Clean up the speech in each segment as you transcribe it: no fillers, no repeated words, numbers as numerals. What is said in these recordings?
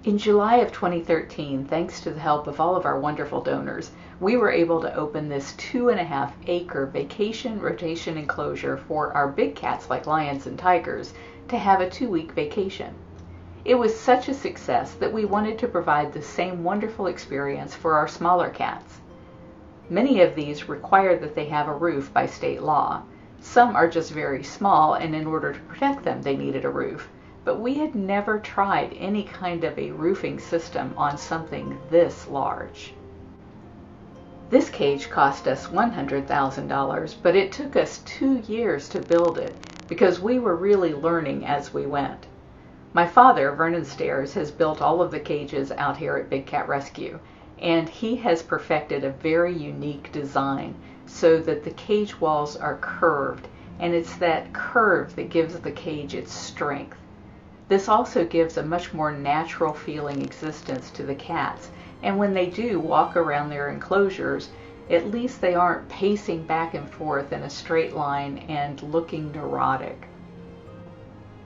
In July of 2013, thanks to the help of all of our wonderful donors, we were able to open this 2.5-acre vacation rotation enclosure for our big cats like lions and tigers to have a 2-week vacation. It was such a success that we wanted to provide the same wonderful experience for our smaller cats. Many of these require that they have a roof by state law. Some are just very small, and in order to protect them they needed a roof. But we had never tried any kind of a roofing system on something this large. This cage cost us $100,000, but it took us 2 years to build it because we were really learning as we went. My father, Vernon Stairs, has built all of the cages out here at Big Cat Rescue, and he has perfected a very unique design so that the cage walls are curved, and it's that curve that gives the cage its strength. This also gives a much more natural feeling existence to the cats, and when they do walk around their enclosures, at least they aren't pacing back and forth in a straight line and looking neurotic.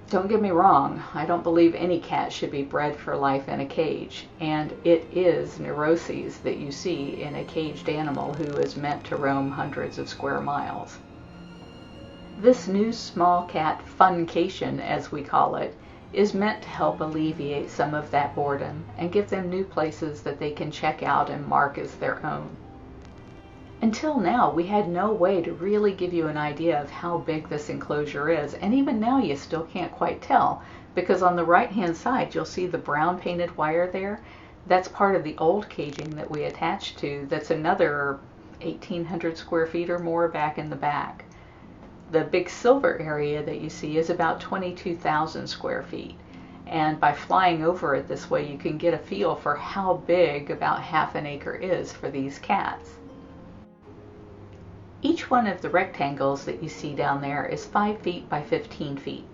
Don't get me wrong, I don't believe any cat should be bred for life in a cage, and it is neuroses that you see in a caged animal who is meant to roam hundreds of square miles. This new small cat Funcation, as we call it, is meant to help alleviate some of that boredom and give them new places that they can check out and mark as their own. Until now, we had no way to really give you an idea of how big this enclosure is, and even now you still can't quite tell, because on the right hand side you'll see the brown painted wire there. That's part of the old caging that we attached to. That's another 1,800 square feet or more back in the back. The big silver area that you see is about 22,000 square feet, and by flying over it this way you can get a feel for how big about half an acre is for these cats. Each one of the rectangles that you see down there is 5 feet by 15 feet.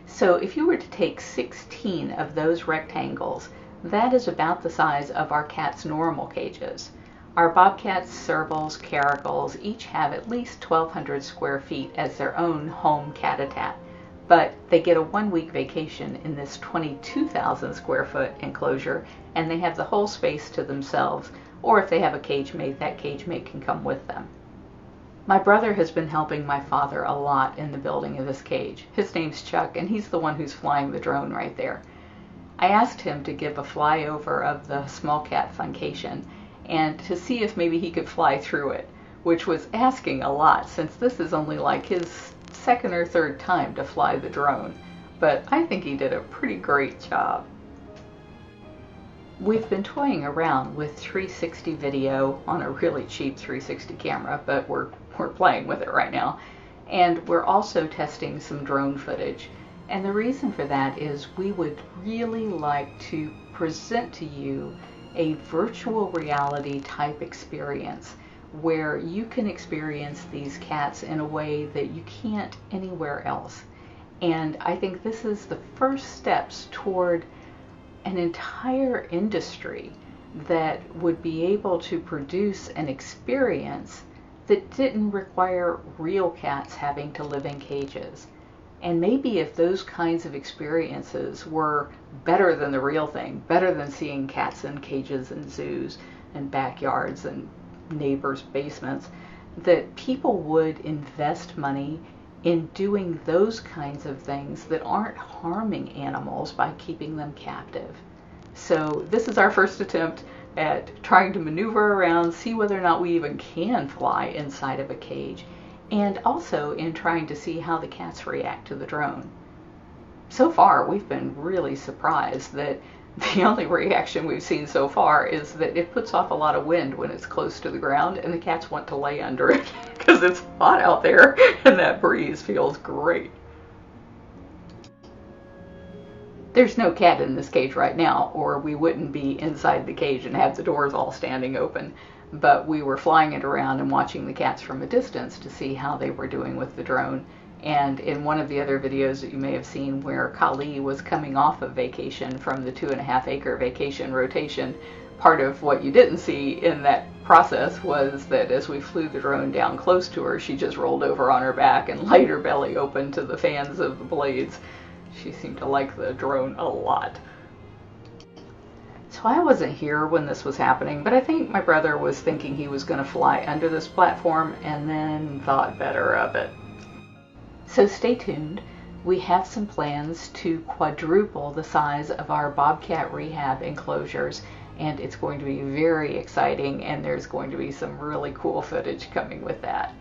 So if you were to take 16 of those rectangles, that is about the size of our cats' normal cages. Our bobcats, servals, caracals each have at least 1,200 square feet as their own home cat-a-tat, but they get a 1-week vacation in this 22,000 square foot enclosure, and they have the whole space to themselves, or if they have a cage mate, that cage mate can come with them. My brother has been helping my father a lot in the building of this cage. His name's Chuck, and he's the one who's flying the drone right there. I asked him to give a flyover of the small cat Funcation and to see if maybe he could fly through it, which was asking a lot since this is only like his second or third time to fly the drone, but I think he did a pretty great job. We've been toying around with 360 video on a really cheap 360 camera, but we're playing with it right now, and we're also testing some drone footage. And the reason for that is we would really like to present to you a virtual reality type experience where you can experience these cats in a way that you can't anywhere else. And I think this is the first steps toward an entire industry that would be able to produce an experience that didn't require real cats having to live in cages. And maybe if those kinds of experiences were better than the real thing, better than seeing cats in cages and zoos and backyards and neighbors' basements, that people would invest money in doing those kinds of things that aren't harming animals by keeping them captive. So this is our first attempt at trying to maneuver around, see whether or not we even can fly inside of a cage, and also in trying to see how the cats react to the drone. So far, we've been really surprised that the only reaction we've seen so far is that it puts off a lot of wind when it's close to the ground, and the cats want to lay under it because it's hot out there and that breeze feels great. There's no cat in this cage right now, or we wouldn't be inside the cage and have the doors all standing open. But we were flying it around and watching the cats from a distance to see how they were doing with the drone. And in one of the other videos that you may have seen where Kali was coming off of vacation from the 2.5-acre vacation rotation, part of what you didn't see in that process was that as we flew the drone down close to her, she just rolled over on her back and laid her belly open to the fans of the blades. She seemed to like the drone a lot. So I wasn't here when this was happening, but I think my brother was thinking he was going to fly under this platform and then thought better of it. So stay tuned. We have some plans to quadruple the size of our bobcat rehab enclosures, and it's going to be very exciting, and there's going to be some really cool footage coming with that.